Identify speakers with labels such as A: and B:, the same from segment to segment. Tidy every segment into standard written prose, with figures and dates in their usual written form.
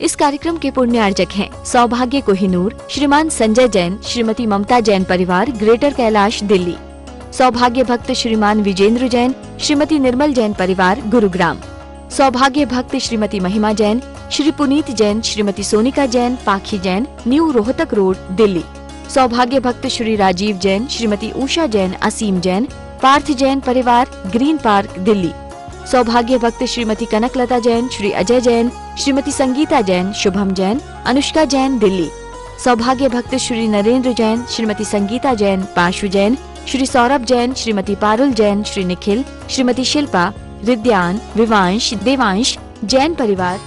A: इस कार्यक्रम के पुण्यार्जक हैं सौभाग्य कोहिनूर, श्रीमान संजय जैन, श्रीमती ममता जैन परिवार, ग्रेटर कैलाश, दिल्ली। सौभाग्य भक्त श्रीमान विजेंद्र जैन, श्रीमती निर्मल जैन परिवार, गुरुग्राम। सौभाग्य भक्त श्रीमती महिमा जैन, श्री पुनीत जैन, श्रीमती सोनिका जैन, पाखी जैन, न्यू रोहतक रोड, दिल्ली। सौभाग्य भक्त श्री राजीव जैन, श्रीमती उषा जैन, असीम जैन, पार्थ जैन परिवार, ग्रीन पार्क, दिल्ली। सौभाग्य भक्त श्रीमती कनकलता जैन, श्री अजय जैन, श्रीमती संगीता जैन, शुभम जैन, अनुष्का जैन, दिल्ली। सौभाग्य भक्त श्री नरेंद्र जैन, श्रीमती संगीता जैन, पाशु जैन, श्री सौरभ जैन, श्रीमती पारुल जैन, श्री निखिल, श्रीमती शिल्पा, रिद्यान, विवांश, देवांश जैन परिवार।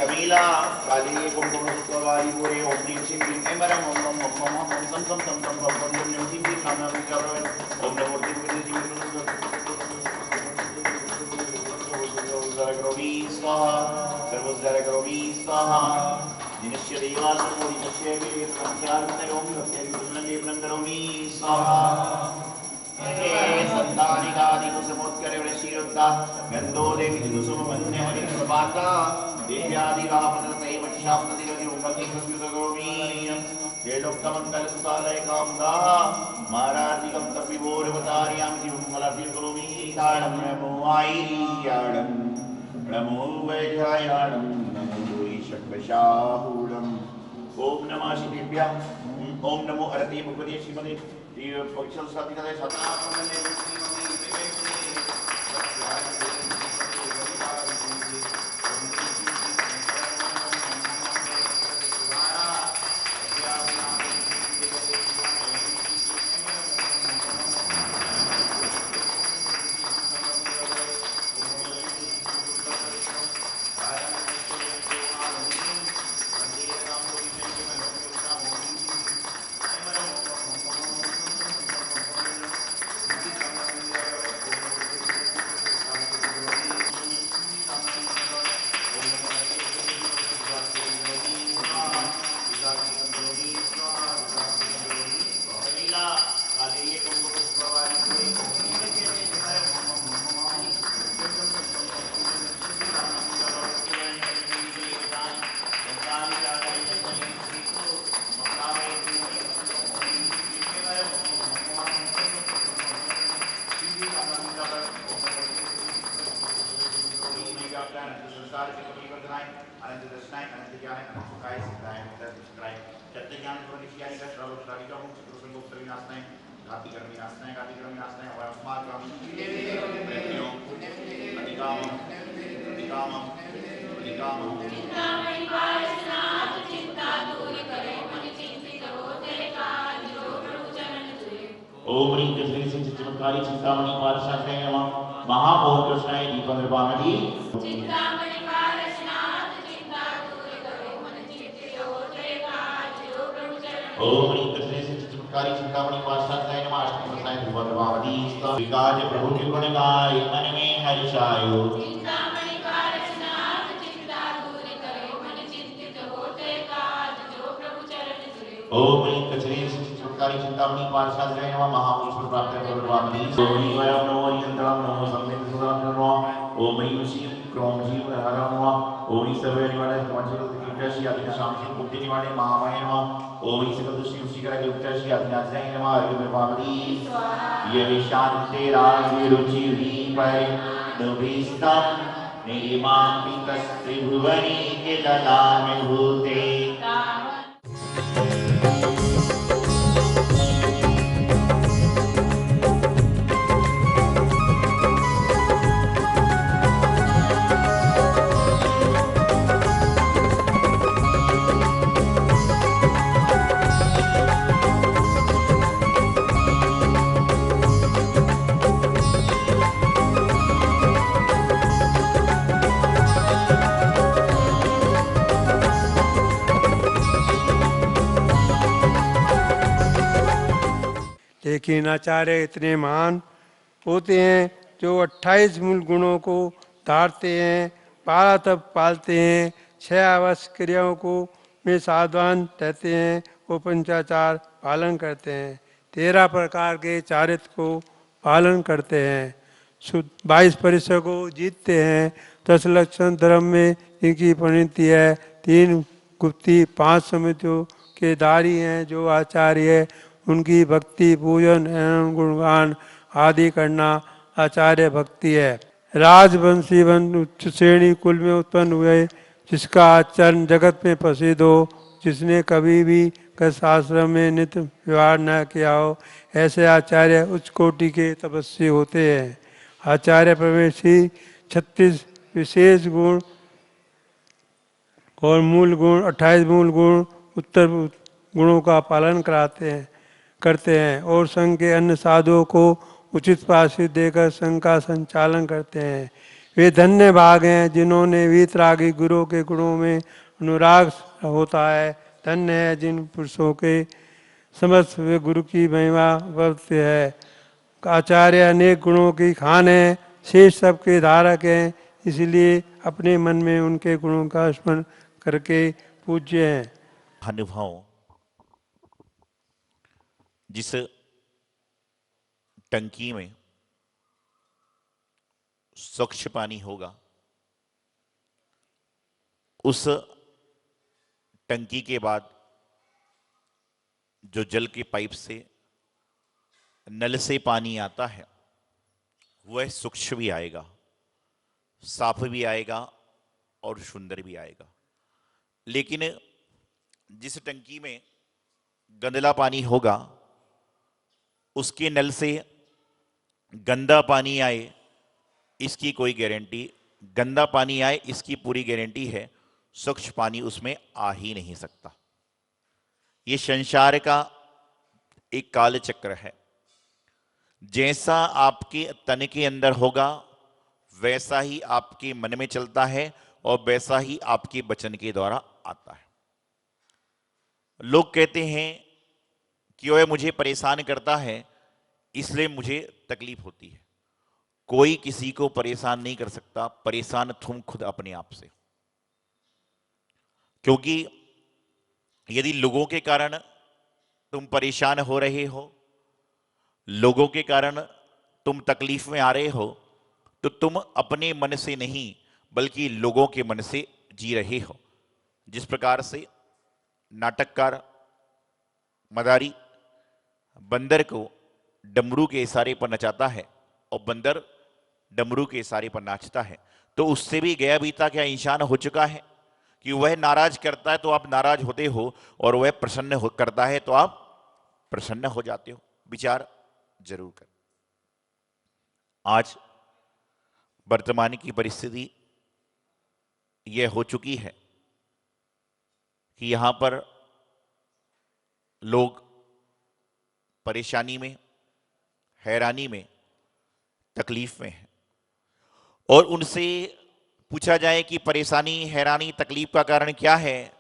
B: कबीला काली कुंभों सुवारी पूरे ओम ह्रीं श्रीं क्लीं ऐं मरं ओम नमो ओम सं सं सं सं ओम नमो ह्रीं क्लीं नाम नाम विचारवें ओम नमो सर्वोद्धारकरोमि स्वाहा सर्वोद्धारकरोमि स्वाहा निश्चय देवासुरो निश्चय वे संख्यान्तरोमि भक्त्यं करोमि स्वाहा संतानिकादि कुसुमोत्करे वृषिरुद्धा गन्धो देवी कुसुमवन्य हरि प्रभाता देव्यादि रामदते वक्षाप्तदिरति उम्मति कृष्णगोमी वेदोक्तमंगल सुतालय कामदा माराधिकं तपिवोरवतार्यां जीवमलभि करोमि ताणं नमो आईर्याणं नमो वैजयाणं नमो ईशक्वशाहूणं ओम नमः शिवेभ्यः ओम नमो अरति मुखदे श्रीमते देव पक्षल साधिकाय सतापने ओम ह्रीं कृष्णे चित्तमकारी चिंतामणि पारशास्त्रे नमः महामोह कृष्णाय दीपनिर्वाणति चिंतामणि पारशनाथ चिंता दूर करो मन चित्त होते काज जो प्रभु चरण ओम ह्रीं कृष्णे चित्तमकारी चिंतामणि पारशास्त्रे नमः अष्टमसाय दीपनिर्वाणति विकाज प्रभु के गुण गाय मन में हर्ष आयो चिंतामणि पारशनाथ चिंता दूर करो मन चित्त होते काज जो प्रभु चरण जुड़े ओम ह्रीं कृष्णे चित्तमकारी चिंतामणि पारशास्त्रे नमः महापुरुष प्राप्त भगवानी सोनी वयम नमो यंत्रम नमो संवेद सुराम नमो ओम ह्रीं श्रीं क्रोम जीव हरम नमः ओम सर्वे निवारे समझो कृष्ण आदि शांति मुक्ति निवारे महामाय नमः ओम सकल दुष्टि उसीकर युक्त आज्ञाचय नमः हरि भगवानी ये शांति राज रुचि री पर नभिस्तम निमापित त्रिभुवनी के दलान भूते
C: लेकिन आचार्य इतने महान होते हैं जो 28 मूल गुणों को धारते हैं, पारा तब पालते हैं, 6 आवश्यक क्रियाओं को में सावधान रहते हैं, वो पंचाचार पालन करते हैं, 13 प्रकार के चारित्र को पालन करते हैं, 22 परिसर को जीतते हैं, 10 लक्षण धर्म में इनकी परिणति है, 3 गुप्ती, 5 समितियों के धारी हैं, जो आचार्य उनकी भक्ति पूजन एवं गुणगान आदि करना आचार्य भक्ति है। राजवंशी वंश उच्च श्रेणी कुल में उत्पन्न हुए, जिसका आचरण जगत में प्रसिद्ध हो, जिसने कभी भी कस आश्रम में नित्य व्यवहार न किया हो, ऐसे आचार्य उच्च कोटि के तपस्वी होते हैं। आचार्य प्रवेशी 36 विशेष गुण और मूल गुण 28 मूल गुण उत्तर गुणों का पालन करते हैं और संघ के अन्य साधुओं को उचित प्रायश्चित देकर संघ का संचालन करते हैं। वे धन्य भाग हैं जिन्होंने वीतरागी गुरु के गुणों में अनुराग होता है। धन्य है जिन पुरुषों के समस्त वे गुरु की महिमा वर्त है। आचार्य अनेक गुणों की खान है, शेष सबके धारक हैं, इसलिए अपने मन में उनके गुणों का स्मरण करके पूज्य हैं।
B: अनुभव जिस टंकी में स्वच्छ पानी होगा, उस टंकी के बाद जो जल के पाइप से नल से पानी आता है, वह सूक्ष्म भी आएगा, साफ भी आएगा और सुंदर भी आएगा। लेकिन जिस टंकी में गंदला पानी होगा, उसके नल से गंदा पानी आए इसकी कोई गारंटी, गंदा पानी आए इसकी पूरी गारंटी है, स्वच्छ पानी उसमें आ ही नहीं सकता। ये संसार का एक काल चक्र है। जैसा आपके तन के अंदर होगा वैसा ही आपके मन में चलता है और वैसा ही आपके वचन के द्वारा आता है। लोग कहते हैं कि वह मुझे परेशान करता है इसलिए मुझे तकलीफ होती है। कोई किसी को परेशान नहीं कर सकता, परेशान तुम खुद अपने आप से। क्योंकि यदि लोगों के कारण तुम परेशान हो रहे हो, लोगों के कारण तुम तकलीफ में आ रहे हो, तो तुम अपने मन से नहीं बल्कि लोगों के मन से जी रहे हो। जिस प्रकार से नाटककार मदारी बंदर को डमरू के इशारे पर नचाता है और बंदर डमरू के इशारे पर नाचता है, तो उससे भी गया बीता क्या इंसान हो चुका है कि वह नाराज करता है तो आप नाराज होते हो और वह प्रसन्न करता है तो आप प्रसन्न हो जाते हो। विचार जरूर कर। आज वर्तमान की परिस्थिति यह हो चुकी है कि यहां पर लोग परेशानी में, हैरानी में, तकलीफ में हैं और उनसे पूछा जाए कि परेशानी, हैरानी, तकलीफ का कारण क्या है,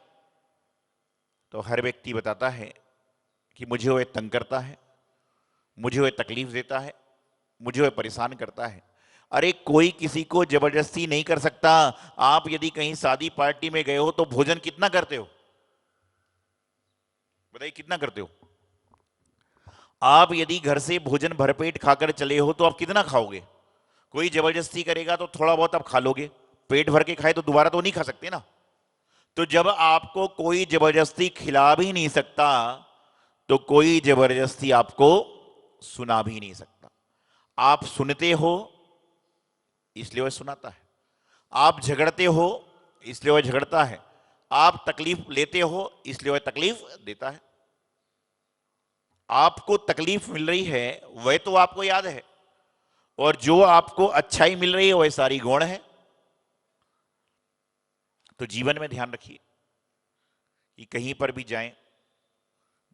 B: तो हर व्यक्ति बताता है कि मुझे वह तंग करता है, मुझे वह तकलीफ देता है, मुझे वह परेशान करता है। अरे कोई किसी को जबरदस्ती नहीं कर सकता। आप यदि कहीं शादी पार्टी में गए हो तो भोजन कितना करते हो? बताइए कितना करते हो? आप यदि घर से भोजन भरपेट खाकर चले हो तो आप कितना खाओगे? कोई जबरदस्ती करेगा तो थोड़ा बहुत आप खा लोगे, पेट भर के खाए तो दोबारा तो नहीं खा सकते ना। तो जब आपको कोई जबरदस्ती खिला भी नहीं सकता तो कोई जबरदस्ती आपको सुना भी नहीं सकता। आप सुनते हो इसलिए वह सुनाता है, आप झगड़ते हो इसलिए वह झगड़ता है, आप तकलीफ लेते हो इसलिए वह तकलीफ देता है। आपको तकलीफ मिल रही है वह तो आपको याद है, और जो आपको अच्छाई मिल रही है वह सारी गौण है। तो जीवन में ध्यान रखिए कि कहीं पर भी जाएं,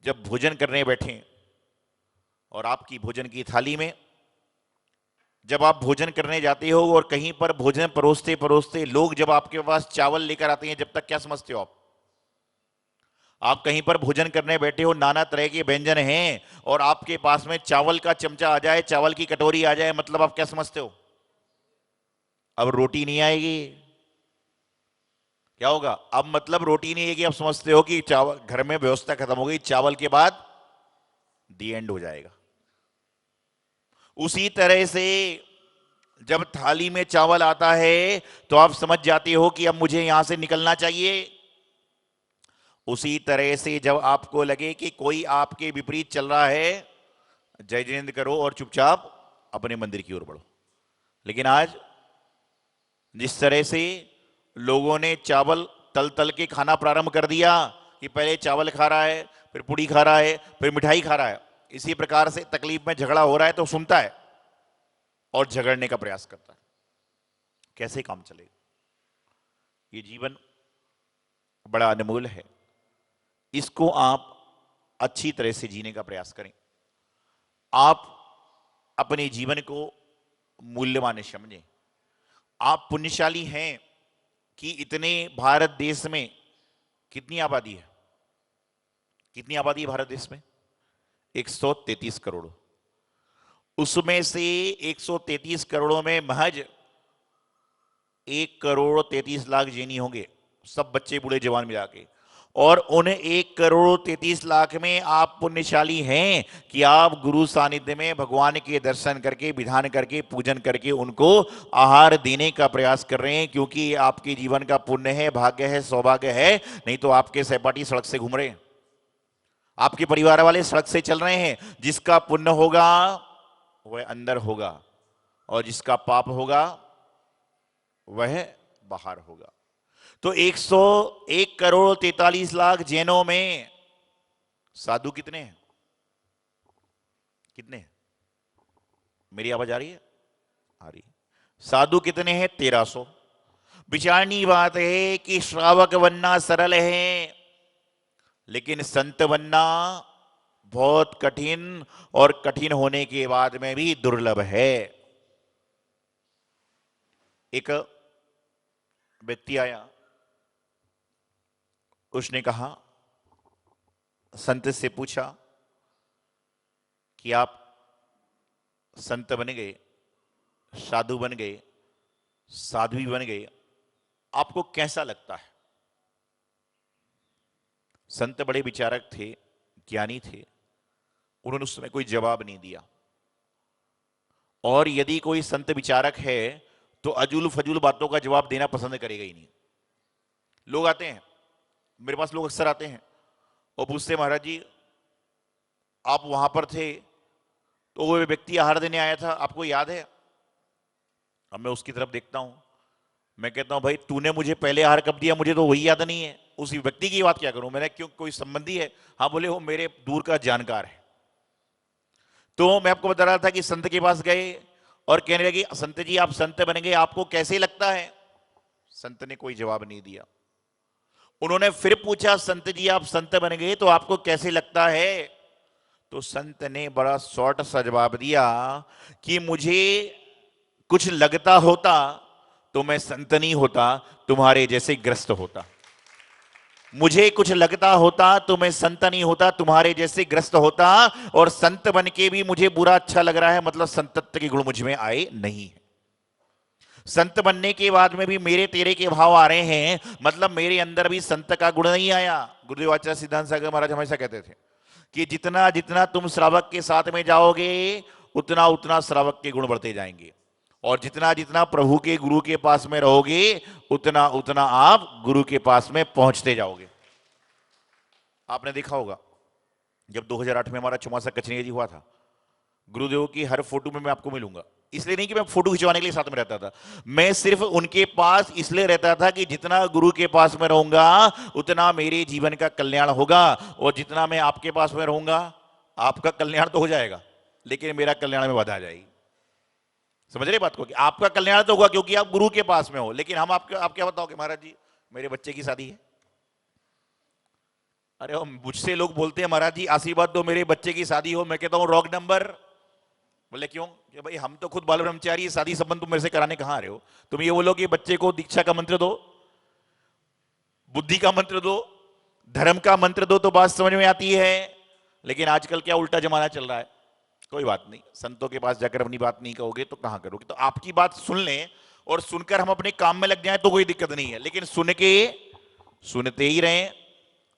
B: जब भोजन करने बैठें और आपकी भोजन की थाली में जब आप भोजन करने जाते हो और कहीं पर भोजन परोसते परोसते लोग जब आपके पास चावल लेकर आते हैं, जब तक क्या समझते हो आप कहीं पर भोजन करने बैठे हो, नाना तरह के व्यंजन हैं और आपके पास में चावल का चमचा आ जाए, चावल की कटोरी आ जाए, मतलब आप क्या समझते हो? अब रोटी नहीं आएगी, क्या होगा? अब मतलब रोटी नहीं है कि आप समझते हो कि चावल घर में व्यवस्था खत्म हो गई, चावल के बाद दी एंड हो जाएगा। उसी तरह से जब थाली में चावल आता है तो आप समझ जाते हो कि अब मुझे यहां से निकलना चाहिए। उसी तरह से जब आपको लगे कि कोई आपके विपरीत चल रहा है, जय जिनेंद्र करो और चुपचाप अपने मंदिर की ओर बढ़ो। लेकिन आज जिस तरह से लोगों ने चावल तल तल के खाना प्रारंभ कर दिया कि पहले चावल खा रहा है, फिर पूड़ी खा रहा है, फिर मिठाई खा रहा है, इसी प्रकार से तकलीफ में झगड़ा हो रहा है तो सुनता है और झगड़ने का प्रयास करता है। कैसे काम चलेगा? ये जीवन बड़ा अनमोल है, इसको आप अच्छी तरह से जीने का प्रयास करें। आप अपने जीवन को मूल्यवान समझें। आप पुण्यशाली हैं कि इतने भारत देश में कितनी आबादी है? कितनी आबादी है भारत देश में? 133 करोड़। उसमें से 133 करोड़ों में महज 1 करोड़ 33 लाख जैनी होंगे, सब बच्चे बूढ़े जवान मिला के। और उन 1 करोड़ 33 लाख में आप पुण्यशाली हैं कि आप गुरु सानिध्य में भगवान के दर्शन करके, विधान करके, पूजन करके उनको आहार देने का प्रयास कर रहे हैं, क्योंकि आपके जीवन का पुण्य है, भाग्य है, सौभाग्य है। नहीं तो आपके सहपाठी सड़क से घूम रहे हैं, आपके परिवार वाले सड़क से चल रहे हैं। जिसका पुण्य होगा वह अंदर होगा और जिसका पाप होगा वह बाहर होगा। तो 101 करोड़ 43 लाख जैनों में साधु कितने हैं? कितने हैं? मेरी आवाज आ रही है? आ रही है। साधु कितने हैं? 1300। विचारनी बात है कि श्रावक बनना सरल है, लेकिन संत बनना बहुत कठिन, और कठिन होने के बाद में भी दुर्लभ है। एक व्यक्ति आया, उसने कहा, संत से पूछा कि आप संत बन गए, साधु बन गए, साध्वी बन गए, आपको कैसा लगता है? संत बड़े विचारक थे, ज्ञानी थे, उन्होंने उस समय कोई जवाब नहीं दिया। और यदि कोई संत विचारक है तो अजूल फजूल बातों का जवाब देना पसंद करेगा ही नहीं। लोग आते हैं मेरे पास, लोग अक्सर आते हैं और पूछते, महाराज जी आप वहां पर थे तो वो व्यक्ति आहार देने आया था, आपको याद है? अब मैं उसकी तरफ देखता हूं, मैं कहता हूं, भाई तूने मुझे पहले आहार कब दिया? मुझे तो वही याद नहीं है। उसी व्यक्ति की बात क्या करूं मैंने? क्यों, कोई संबंधी है? हाँ, बोले वो मेरे दूर का जानकार है। तो मैं आपको बता रहा था कि संत के पास गए और कहने लगे, संत जी आप संत बन गए, आपको कैसे लगता है? संत ने कोई जवाब नहीं दिया। उन्होंने फिर पूछा, संत जी आप संत बन गए तो आपको कैसे लगता है? तो संत ने बड़ा शॉर्ट सा जवाब दिया कि मुझे कुछ लगता होता तो मैं संत नहीं होता, तुम्हारे जैसे ग्रस्त होता। मुझे कुछ लगता होता तो मैं संत नहीं होता, तुम्हारे जैसे ग्रस्त होता। और संत बन के भी मुझे बुरा अच्छा लग रहा है, मतलब संतत्व के गुण मुझ में आए नहीं है। संत बनने के बाद में भी मेरे तेरे के भाव आ रहे हैं, मतलब मेरे अंदर भी संत का गुण नहीं आया। गुरुदेव आचार्य सिद्धांत सागर महाराज हमेशा कहते थे कि जितना जितना तुम श्रावक के साथ में जाओगे उतना उतना श्रावक के गुण बढ़ते जाएंगे, और जितना जितना प्रभु के गुरु के पास में रहोगे उतना उतना आप गुरु के पास में पहुंचते जाओगे। आपने देखा होगा जब 2008 में हमारा चुमासा कचनेर जी हुआ था, गुरुदेव की हर फोटो में मैं आपको मिलूंगा। इसलिए नहीं कि मैं फोटो खिंचवाने के लिए साथ में रहता था, मैं सिर्फ उनके पास इसलिए रहता था कि जितना गुरु के पास में रहूंगा उतना मेरे जीवन का कल्याण होगा, और जितना मैं आपके पास में रहूंगा आपका कल्याण तो हो जाएगा लेकिन मेरा कल्याण में बाधा आ जाएगी। समझ रहे बात को? कि आपका कल्याण तो होगा क्योंकि आप गुरु के पास में हो, लेकिन हम आप क्या बताओगे, महाराज जी मेरे बच्चे की शादी है। अरे मुझसे लोग बोलते हैं, महाराज जी आशीर्वाद दो मेरे बच्चे की शादी हो। मैं कहता हूं रॉन्ग नंबर। बोले क्यों? कि भाई हम तो खुद बाल ब्रह्मचारी, शादी संबंध तुम मेरे से कराने कहां आ रहे हो? तुम ये बोलो कि बच्चे को दीक्षा का मंत्र दो, बुद्धि का मंत्र दो, धर्म का मंत्र दो तो बात समझ में आती है। लेकिन आजकल क्या उल्टा जमाना चल रहा है। कोई बात नहीं, संतों के पास जाकर अपनी बात नहीं कहोगे तो कहां करोगे? तो आपकी बात सुन लें और सुनकर हम अपने काम में लग जाएं तो कोई दिक्कत नहीं है, लेकिन सुन के सुनते ही रहें।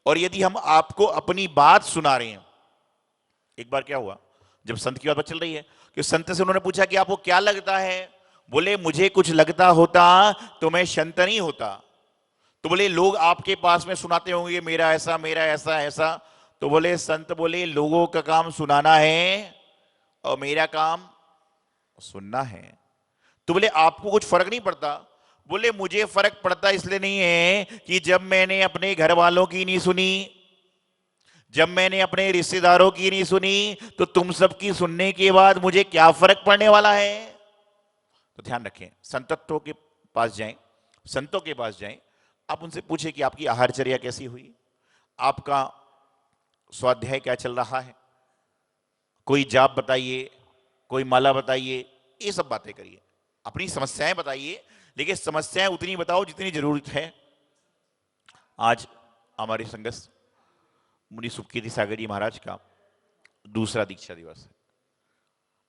B: और यदि हम आपको अपनी बात सुना रहे हैं, एक बार क्या हुआ, जब संत की बात चल रही है कि संत से उन्होंने पूछा कि आपको क्या लगता है, बोले मुझे कुछ लगता होता तो मैं संत नहीं होता। तो बोले लोग आपके पास में सुनाते होंगे मेरा ऐसा मेरा ऐसा ऐसा। तो बोले संत बोले लोगों का काम सुनाना है और मेरा काम सुनना है। तो बोले आपको कुछ फर्क नहीं पड़ता। बोले मुझे फर्क पड़ता इसलिए नहीं है कि जब मैंने अपने घर वालों की नहीं सुनी, जब मैंने अपने रिश्तेदारों की नहीं सुनी, तो तुम सबकी सुनने के बाद मुझे क्या फर्क पड़ने वाला है। तो ध्यान रखें, संतत्वों के पास जाएं, संतों के पास जाएं, आप उनसे पूछें कि आपकी आहारचर्या कैसी हुई, आपका स्वाध्याय क्या चल रहा है, कोई जाप बताइए, कोई माला बताइए, ये सब बातें करिए। अपनी समस्याएं बताइए, लेकिन समस्याएं उतनी बताओ जितनी जरूरत है। आज हमारे संघर्ष मुनि सुखकीर्ति सागर जी महाराज का दूसरा दीक्षा दिवस है,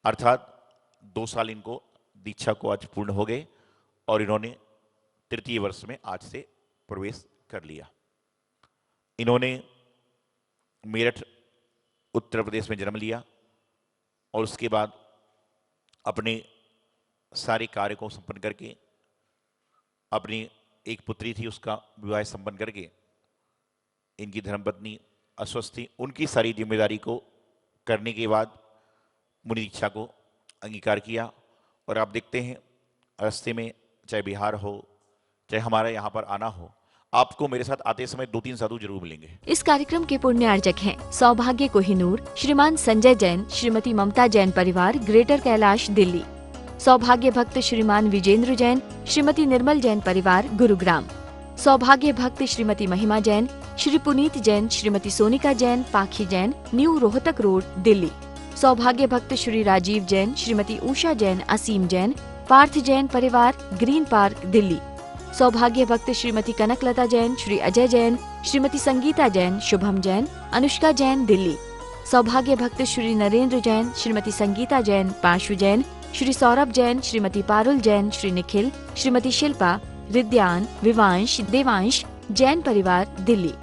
B: अर्थात 2 साल इनको दीक्षा को आज पूर्ण हो गए और इन्होंने तृतीय वर्ष में आज से प्रवेश कर लिया। इन्होंने मेरठ उत्तर प्रदेश में जन्म लिया और उसके बाद अपने सारे कार्य को संपन्न करके, अपनी एक पुत्री थी उसका विवाह संपन्न करके, इनकी धर्मपत्नी अस्वस्थ थी, उनकी सारी जिम्मेदारी को करने के बाद मुनि दीक्षा को अंगीकार किया। और आप देखते हैं रास्ते में चाहे बिहार हो चाहे हमारा यहाँ पर आना हो, आपको मेरे साथ आते समय 2-3 साधु जरूर मिलेंगे।
A: इस कार्यक्रम के पुण्यार्जक हैं सौभाग्य कोहिनूर, श्रीमान संजय जैन, श्रीमती ममता जैन परिवार, ग्रेटर कैलाश दिल्ली। सौभाग्य भक्त श्रीमान विजेंद्र जैन, श्रीमती निर्मल जैन परिवार, गुरुग्राम। सौभाग्य भक्त श्रीमती महिमा जैन, श्री पुनीत जैन, श्रीमती सोनिका जैन, पाखी जैन, न्यू रोहतक रोड, दिल्ली। सौभाग्य भक्त श्री राजीव जैन, श्रीमती उषा जैन, असीम जैन, पार्थ जैन परिवार, ग्रीन पार्क, दिल्ली। सौभाग्य भक्त श्रीमती कनकलता जैन, श्री अजय जैन, श्रीमती संगीता जैन, शुभम जैन, अनुष्का जैन, दिल्ली। सौभाग्य भक्त श्री नरेंद्र जैन, श्रीमती संगीता जैन, पाशु जैन, श्री सौरभ जैन, श्रीमती पारुल जैन, श्री निखिल, श्रीमती शिल्पा, रिद्यान, विवांश, देवांश जैन परिवार, दिल्ली।